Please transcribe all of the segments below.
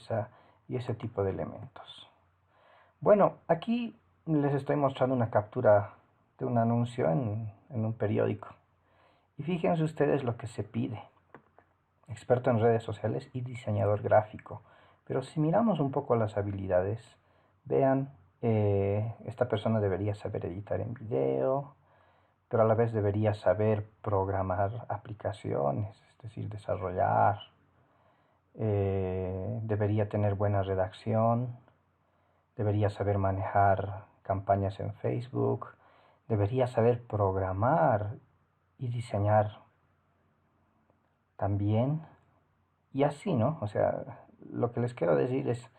empresa y ese tipo de elementos. Bueno, aquí les estoy mostrando una captura de un anuncio en un periódico. Y fíjense ustedes lo que se pide. Experto en redes sociales y diseñador gráfico. Pero si miramos un poco las habilidades, vean, esta persona debería saber editar en video, pero a la vez debería saber programar aplicaciones, es decir, desarrollar, debería tener buena redacción, debería saber manejar campañas en Facebook, debería saber programar y diseñar también, y así, ¿no? O sea, lo que les quiero decir es,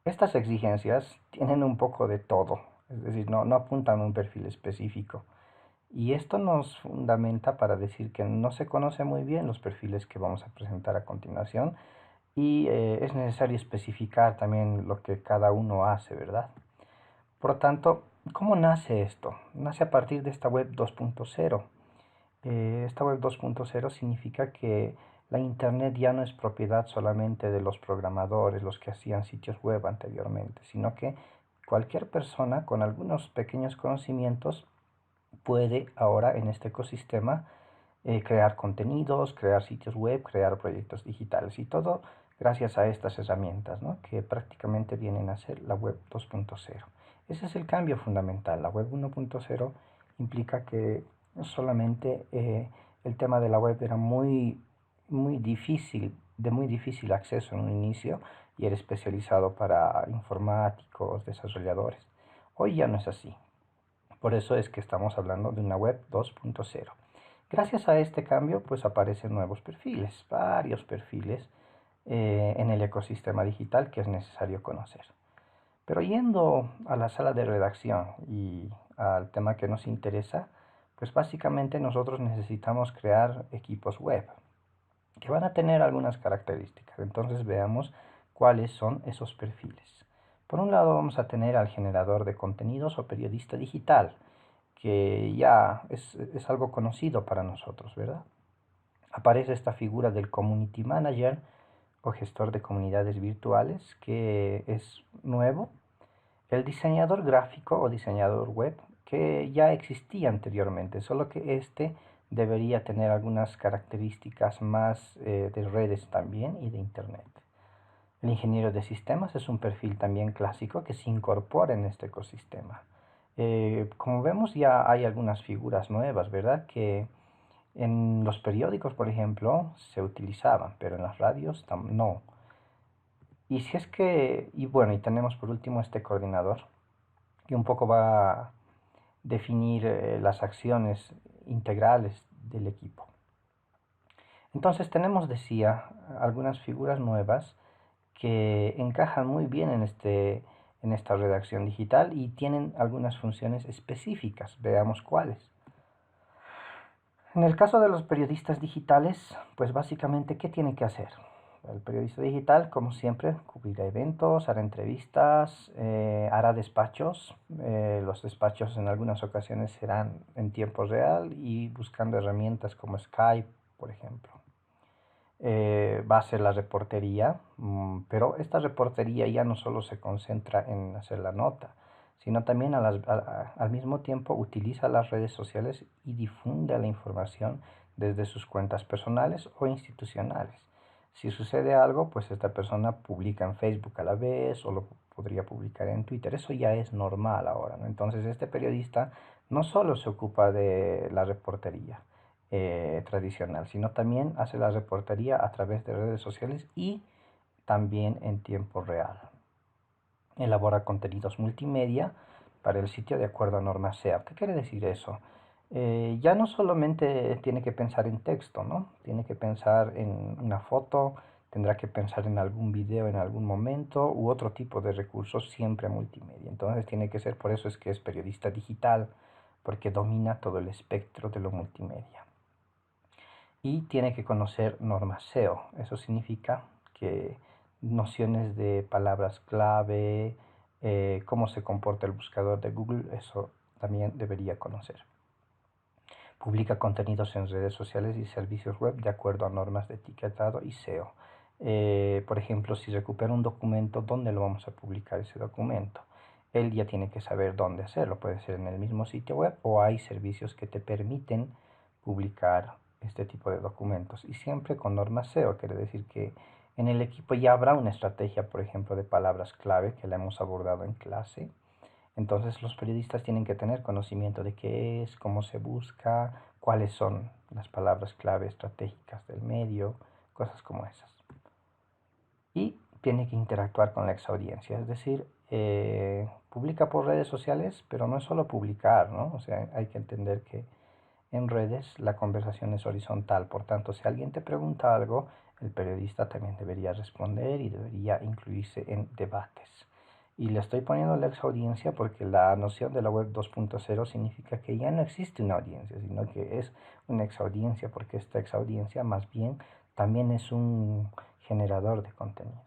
estas exigencias tienen un poco de todo, es decir, no apuntan a un perfil específico. Y esto nos fundamenta para decir que no se conoce muy bien los perfiles que vamos a presentar a continuación y es necesario especificar también lo que cada uno hace, ¿verdad? Por lo tanto, ¿cómo nace esto? Nace a partir de esta web 2.0. Esta web 2.0 significa que la Internet ya no es propiedad solamente de los programadores, los que hacían sitios web anteriormente, sino que cualquier persona con algunos pequeños conocimientos puede ahora en este ecosistema crear contenidos, crear sitios web, crear proyectos digitales y todo gracias a estas herramientas, ¿no? Que prácticamente vienen a ser la web 2.0. Ese es el cambio fundamental. La web 1.0 implica que solamente el tema de la web era muy difícil, de muy difícil acceso en un inicio y era especializado para informáticos, desarrolladores. Hoy ya no es así. Por eso es que estamos hablando de una web 2.0. Gracias a este cambio, pues aparecen nuevos perfiles, varios perfiles en el ecosistema digital que es necesario conocer. Pero yendo a la sala de redacción y al tema que nos interesa, pues básicamente nosotros necesitamos crear equipos web que van a tener algunas características. Entonces veamos cuáles son esos perfiles. Por un lado vamos a tener al generador de contenidos o periodista digital, que ya es algo conocido para nosotros, ¿verdad? Aparece esta figura del community manager o gestor de comunidades virtuales, que es nuevo. El diseñador gráfico o diseñador web, que ya existía anteriormente, solo que este debería tener algunas características más de redes también y de internet. El ingeniero de sistemas es un perfil también clásico que se incorpora en este ecosistema. Como vemos ya hay algunas figuras nuevas, ¿verdad? Que en los periódicos, por ejemplo, se utilizaban, pero en las radios no. Y si es que, y bueno, y tenemos por último este coordinador, que un poco va a definir las acciones integrales del equipo. Entonces tenemos, decía, algunas figuras nuevas que encajan muy bien en esta redacción digital y tienen algunas funciones específicas. Veamos cuáles. En el caso de los periodistas digitales, pues básicamente, ¿qué tiene que hacer? El periodista digital, como siempre, cubrirá eventos, hará entrevistas, hará despachos. Los despachos en algunas ocasiones serán en tiempo real y buscando herramientas como Skype, por ejemplo. Va a ser la reportería, pero esta reportería ya no solo se concentra en hacer la nota, sino también al mismo tiempo utiliza las redes sociales y difunde la información desde sus cuentas personales o institucionales. Si sucede algo, pues esta persona publica en Facebook a la vez o lo podría publicar en Twitter. Eso ya es normal ahora, ¿no? Entonces este periodista no solo se ocupa de la reportería, tradicional, sino también hace la reportería a través de redes sociales y también en tiempo real. Elabora contenidos multimedia para el sitio de acuerdo a normas SEO. ¿Qué quiere decir eso? Ya no solamente tiene que pensar en texto, ¿no? Tiene que pensar en una foto, tendrá que pensar en algún video en algún momento u otro tipo de recursos siempre multimedia. Entonces tiene que ser, por eso es que es periodista digital, porque domina todo el espectro de lo multimedia. Y tiene que conocer normas SEO. Eso significa que nociones de palabras clave, cómo se comporta el buscador de Google, eso también debería conocer. Publica contenidos en redes sociales y servicios web de acuerdo a normas de etiquetado y SEO. Por ejemplo, si recupera un documento, ¿dónde lo vamos a publicar ese documento? Él ya tiene que saber dónde hacerlo. Puede ser en el mismo sitio web o hay servicios que te permiten publicar este tipo de documentos. Y siempre con normas SEO, quiere decir que en el equipo ya habrá una estrategia, por ejemplo, de palabras clave que la hemos abordado en clase. Entonces los periodistas tienen que tener conocimiento de qué es, cómo se busca, cuáles son las palabras clave estratégicas del medio, cosas como esas. Y tiene que interactuar con la exaudiencia, es decir, publica por redes sociales, pero no es solo publicar, ¿no? O sea, hay que entender que en redes la conversación es horizontal, por tanto, si alguien te pregunta algo, el periodista también debería responder y debería incluirse en debates. Y le estoy poniendo la exaudiencia porque la noción de la web 2.0 significa que ya no existe una audiencia, sino que es una exaudiencia, porque esta exaudiencia más bien también es un generador de contenidos.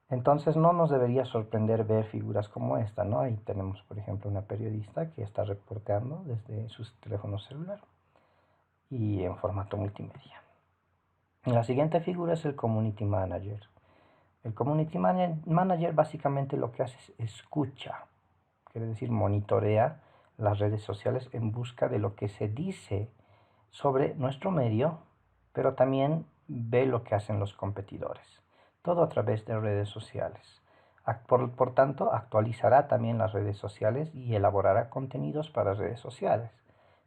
Entonces no nos debería sorprender ver figuras como esta, ¿no? Ahí tenemos, por ejemplo, una periodista que está reporteando desde su teléfono celular y en formato multimedia. La siguiente figura es el Community Manager. El Community Manager básicamente lo que hace es escucha, quiere decir monitorea las redes sociales en busca de lo que se dice sobre nuestro medio, pero también ve lo que hacen los competidores. Todo a través de redes sociales. Por tanto, actualizará también las redes sociales y elaborará contenidos para redes sociales.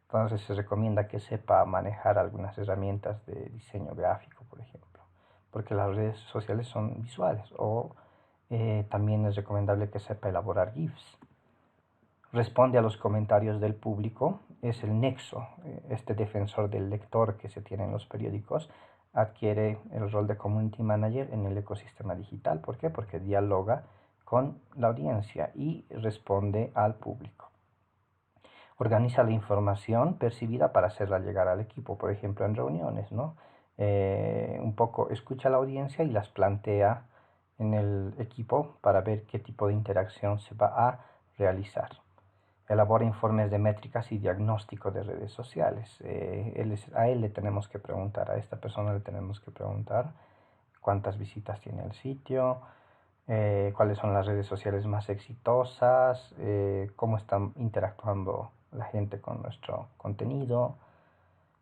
Entonces se recomienda que sepa manejar algunas herramientas de diseño gráfico, por ejemplo, porque las redes sociales son visuales, o también es recomendable que sepa elaborar GIFs. Responde a los comentarios del público, es el nexo, este defensor del lector que se tiene en los periódicos, adquiere el rol de community manager en el ecosistema digital. ¿Por qué? Porque dialoga con la audiencia y responde al público. Organiza la información percibida para hacerla llegar al equipo, por ejemplo en reuniones, ¿no? Un poco escucha a la audiencia y las plantea en el equipo para ver qué tipo de interacción se va a realizar. Elabora informes de métricas y diagnóstico de redes sociales. A él le tenemos que preguntar, a esta persona le tenemos que preguntar cuántas visitas tiene el sitio, cuáles son las redes sociales más exitosas, cómo están interactuando la gente con nuestro contenido.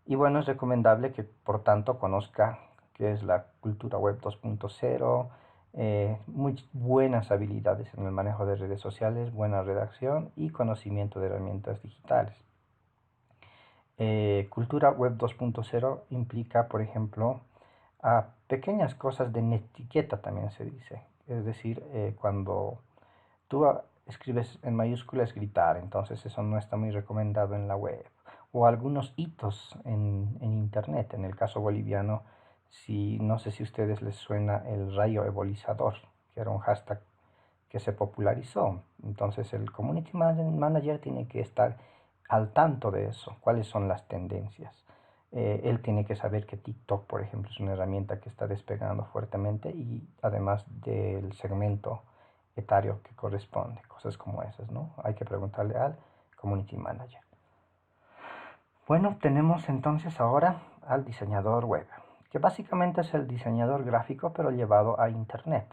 Y bueno, es recomendable que por tanto conozca qué es la cultura web 2.0, muy buenas habilidades en el manejo de redes sociales, buena redacción y conocimiento de herramientas digitales. Cultura web 2.0 implica, por ejemplo, a pequeñas cosas de netiqueta también se dice. Es decir, cuando tú escribes en mayúscula es gritar, entonces eso no está muy recomendado en la web. O algunos hitos en internet, en el caso boliviano, si, no sé si a ustedes les suena el rayo ebolizador, que era un hashtag que se popularizó. Entonces el community manager tiene que estar al tanto de eso, cuáles son las tendencias. Él tiene que saber que TikTok, por ejemplo, es una herramienta que está despegando fuertemente y además del segmento etario que corresponde, cosas como esas, ¿no? Hay que preguntarle al community manager. Bueno, tenemos entonces ahora al diseñador web, que básicamente es el diseñador gráfico pero llevado a internet.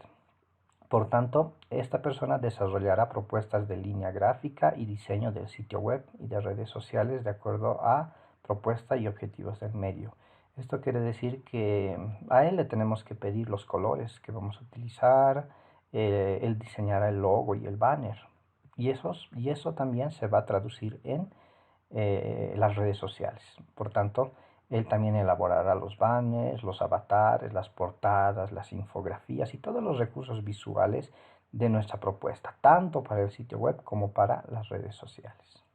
Por tanto, esta persona desarrollará propuestas de línea gráfica y diseño del sitio web y de redes sociales de acuerdo a propuesta y objetivos del medio. Esto quiere decir que a él le tenemos que pedir los colores que vamos a utilizar, él diseñará el logo y el banner. Y eso también se va a traducir en las redes sociales. Por tanto, él también elaborará los banners, los avatares, las portadas, las infografías y todos los recursos visuales de nuestra propuesta, tanto para el sitio web como para las redes sociales.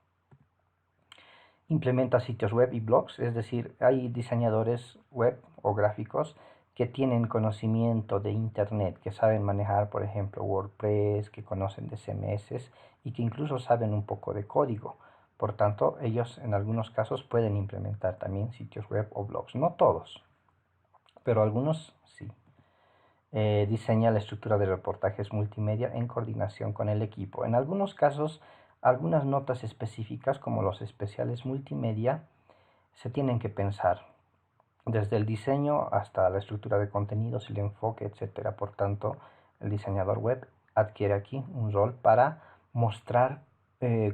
Implementa sitios web y blogs, es decir, hay diseñadores web o gráficos que tienen conocimiento de Internet, que saben manejar, por ejemplo, WordPress, que conocen de CMS y que incluso saben un poco de código. Por tanto, ellos en algunos casos pueden implementar también sitios web o blogs. No todos, pero algunos sí. Diseña la estructura de reportajes multimedia en coordinación con el equipo. En algunos casos, algunas notas específicas como los especiales multimedia se tienen que pensar desde el diseño hasta la estructura de contenidos, el enfoque, etcétera. Por tanto, el diseñador web adquiere aquí un rol para mostrar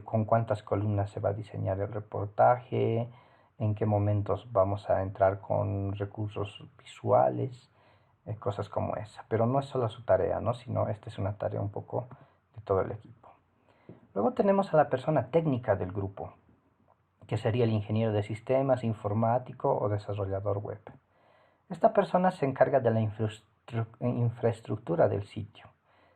con cuántas columnas se va a diseñar el reportaje, en qué momentos vamos a entrar con recursos visuales, cosas como esa. Pero no es solo su tarea, ¿no? Sino esta es una tarea un poco de todo el equipo. Luego tenemos a la persona técnica del grupo, que sería el ingeniero de sistemas, informático o desarrollador web. Esta persona se encarga de la infraestructura del sitio.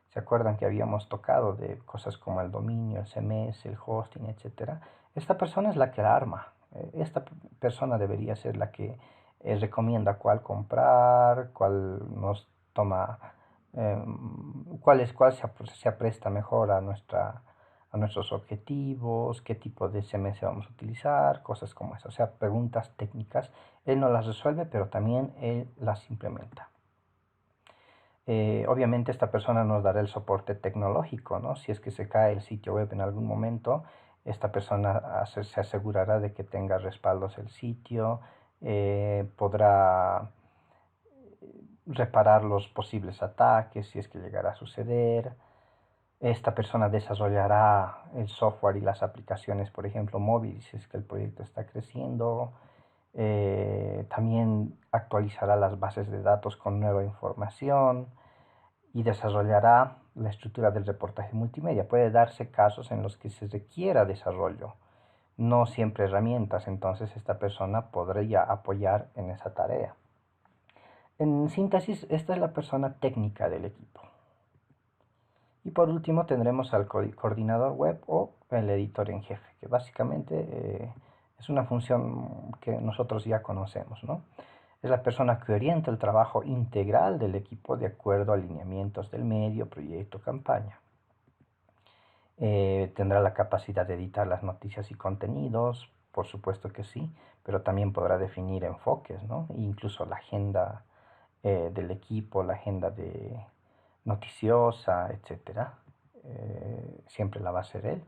¿Se acuerdan que habíamos tocado de cosas como el dominio, el CMS, el hosting, etcétera? Esta persona es la que la arma. Esta persona debería ser la que recomienda cuál comprar, cuál nos toma, cuál se apresta mejor a nuestros objetivos, qué tipo de CMS vamos a utilizar, cosas como eso. O sea, preguntas técnicas. Él no las resuelve, pero también él las implementa. Obviamente esta persona nos dará el soporte tecnológico, ¿no? Si es que se cae el sitio web en algún momento, esta persona se asegurará de que tenga respaldos el sitio, podrá reparar los posibles ataques si es que llegara a suceder. Esta persona desarrollará el software y las aplicaciones, por ejemplo, móviles, si es que el proyecto está creciendo. También actualizará las bases de datos con nueva información y desarrollará la estructura del reportaje multimedia. Puede darse casos en los que se requiera desarrollo, no siempre herramientas, entonces esta persona podría apoyar en esa tarea. En síntesis, esta es la persona técnica del equipo. Y por último tendremos al coordinador web o el editor en jefe, que básicamente es una función que nosotros ya conocemos, ¿no? Es la persona que orienta el trabajo integral del equipo de acuerdo a lineamientos del medio, proyecto, campaña. Tendrá la capacidad de editar las noticias y contenidos, por supuesto que sí, pero también podrá definir enfoques, ¿no? E incluso la agenda del equipo, la agenda de noticiosa, etcétera. Siempre la va a hacer él.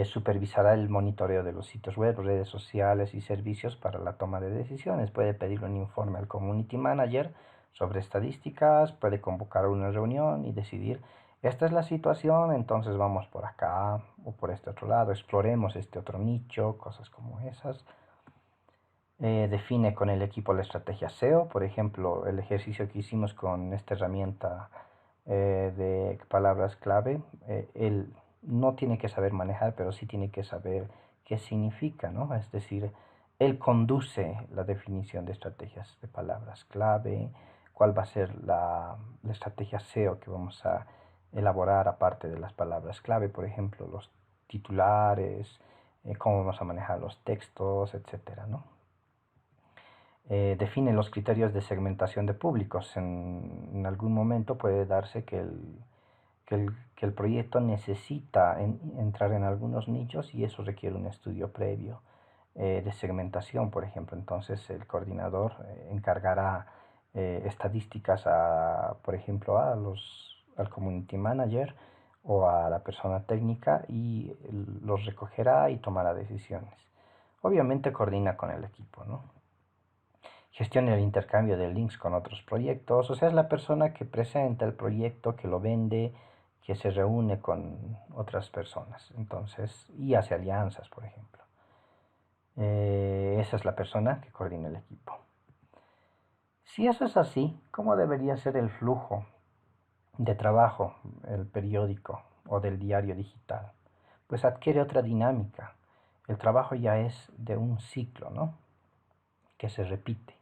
Supervisará el monitoreo de los sitios web, redes sociales y servicios para la toma de decisiones. Puede pedir un informe al community manager sobre estadísticas, puede convocar una reunión y decidir, esta es la situación, entonces vamos por acá o por este otro lado, exploremos este otro nicho, cosas como esas. Define con el equipo la estrategia SEO, por ejemplo, el ejercicio que hicimos con esta herramienta de palabras clave, él no tiene que saber manejar, pero sí tiene que saber qué significa, ¿no? Es decir, él conduce la definición de estrategias de palabras clave, cuál va a ser la estrategia SEO que vamos a elaborar aparte de las palabras clave, por ejemplo, los titulares, cómo vamos a manejar los textos, etcétera, ¿no? Define los criterios de segmentación de públicos. En algún momento puede darse que el proyecto necesita entrar en algunos nichos y eso requiere un estudio previo de segmentación, por ejemplo. Entonces el coordinador encargará estadísticas por ejemplo, al community manager o a la persona técnica y los recogerá y tomará decisiones. Obviamente coordina con el equipo, ¿no? Gestiona el intercambio de links con otros proyectos, o sea, es la persona que presenta el proyecto, que lo vende, que se reúne con otras personas, entonces, y hace alianzas, por ejemplo. Esa es la persona que coordina el equipo. Si eso es así, ¿cómo debería ser el flujo de trabajo, el periódico o del diario digital? Pues adquiere otra dinámica. El trabajo ya es de un ciclo, ¿no? Que se repite.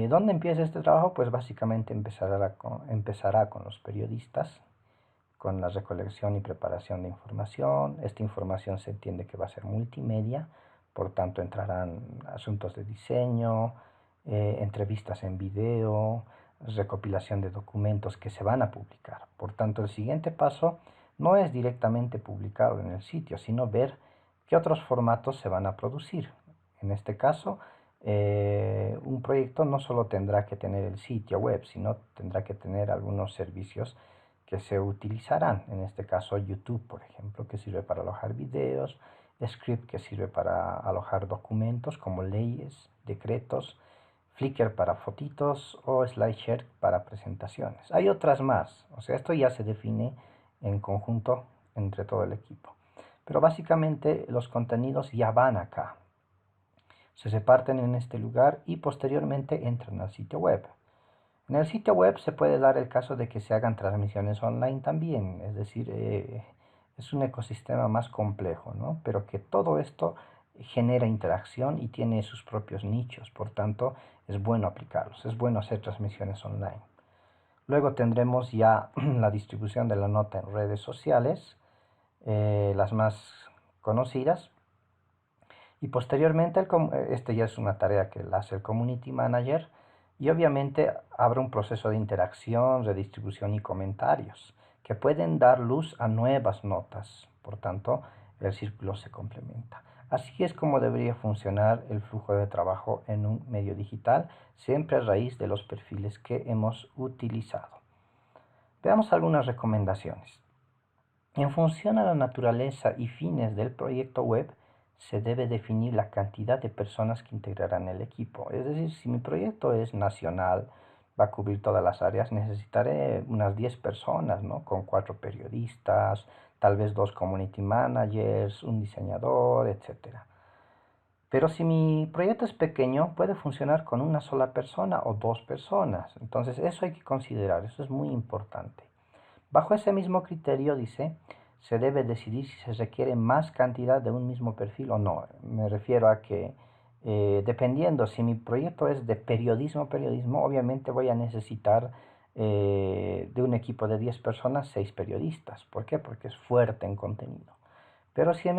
¿Dónde empieza este trabajo? Pues básicamente empezará con los periodistas, con la recolección y preparación de información. Esta información se entiende que va a ser multimedia, por tanto entrarán asuntos de diseño, entrevistas en video, recopilación de documentos que se van a publicar. Por tanto, el siguiente paso no es directamente publicarlo en el sitio, sino ver qué otros formatos se van a producir. En este caso, un proyecto no solo tendrá que tener el sitio web, sino tendrá que tener algunos servicios que se utilizarán. En este caso, YouTube, por ejemplo, que sirve para alojar videos, Script, que sirve para alojar documentos como leyes, decretos, Flickr para fotitos o SlideShare para presentaciones. Hay otras más, o sea, esto ya se define en conjunto entre todo el equipo. Pero básicamente los contenidos ya van acá. Se reparten en este lugar y posteriormente entran al sitio web. En el sitio web se puede dar el caso de que se hagan transmisiones online también, es decir, es un ecosistema más complejo, ¿no? Pero que todo esto genera interacción y tiene sus propios nichos, por tanto es bueno aplicarlos, es bueno hacer transmisiones online. Luego tendremos ya la distribución de la nota en redes sociales, las más conocidas, y posteriormente, este ya es una tarea que la hace el Community Manager, y obviamente habrá un proceso de interacción, redistribución y comentarios que pueden dar luz a nuevas notas. Por tanto, el círculo se complementa. Así es como debería funcionar el flujo de trabajo en un medio digital, siempre a raíz de los perfiles que hemos utilizado. Veamos algunas recomendaciones. En función a la naturaleza y fines del proyecto web, se debe definir la cantidad de personas que integrarán el equipo. Es decir, si mi proyecto es nacional, va a cubrir todas las áreas, necesitaré unas 10 personas, ¿no? Con 4 periodistas, tal vez 2 community managers, un diseñador, etc. Pero si mi proyecto es pequeño, puede funcionar con una sola persona o 2 personas. Entonces, eso hay que considerar, eso es muy importante. Bajo ese mismo criterio, dice, se debe decidir si se requiere más cantidad de un mismo perfil o no. Me refiero a que dependiendo si mi proyecto es de periodismo, obviamente voy a necesitar de un equipo de 10 personas, 6 periodistas. ¿Por qué? Porque es fuerte en contenido. Pero si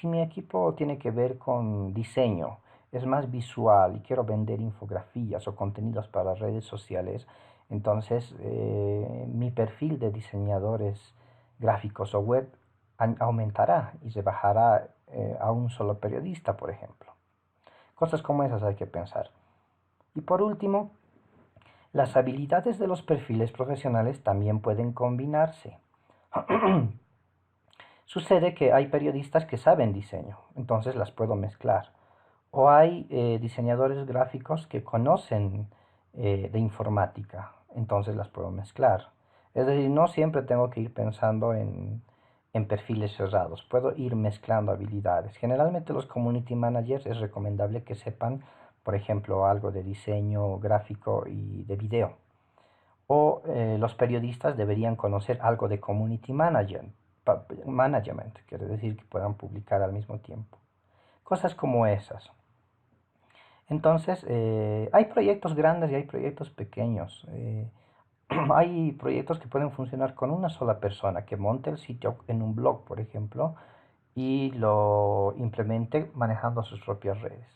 mi equipo tiene que ver con diseño, es más visual y quiero vender infografías o contenidos para redes sociales, entonces mi perfil de diseñadores gráficos o web aumentará y se bajará a un solo periodista, por ejemplo. Cosas como esas hay que pensar. Y por último, las habilidades de los perfiles profesionales también pueden combinarse. Sucede que hay periodistas que saben diseño, entonces las puedo mezclar. O hay diseñadores gráficos que conocen de informática, entonces las puedo mezclar. Es decir, no siempre tengo que ir pensando en perfiles cerrados, puedo ir mezclando habilidades. Generalmente los community managers es recomendable que sepan, por ejemplo, algo de diseño gráfico y de video. O los periodistas deberían conocer algo de community management, quiere decir que puedan publicar al mismo tiempo. Cosas como esas. Entonces, hay proyectos grandes y hay proyectos pequeños. Hay proyectos que pueden funcionar con una sola persona que monte el sitio en un blog, por ejemplo, y lo implemente manejando sus propias redes.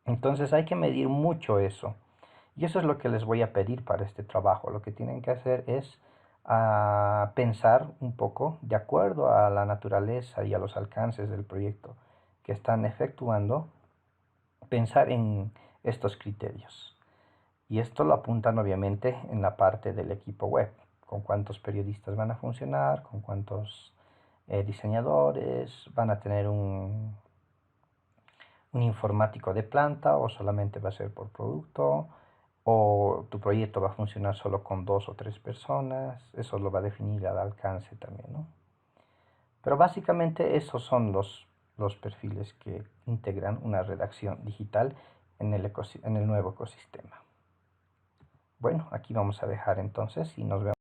Entonces hay que medir mucho eso. Y eso es lo que les voy a pedir para este trabajo. Lo que tienen que hacer es pensar un poco de acuerdo a la naturaleza y a los alcances del proyecto que están efectuando, pensar en estos criterios. Y esto lo apuntan obviamente en la parte del equipo web, con cuántos periodistas van a funcionar, con cuántos diseñadores, van a tener un informático de planta o solamente va a ser por producto, o tu proyecto va a funcionar solo con 2 o 3 personas, eso lo va a definir al alcance también, ¿no? Pero básicamente esos son los perfiles que integran una redacción digital en el nuevo ecosistema. Bueno, aquí vamos a dejar entonces y nos vemos.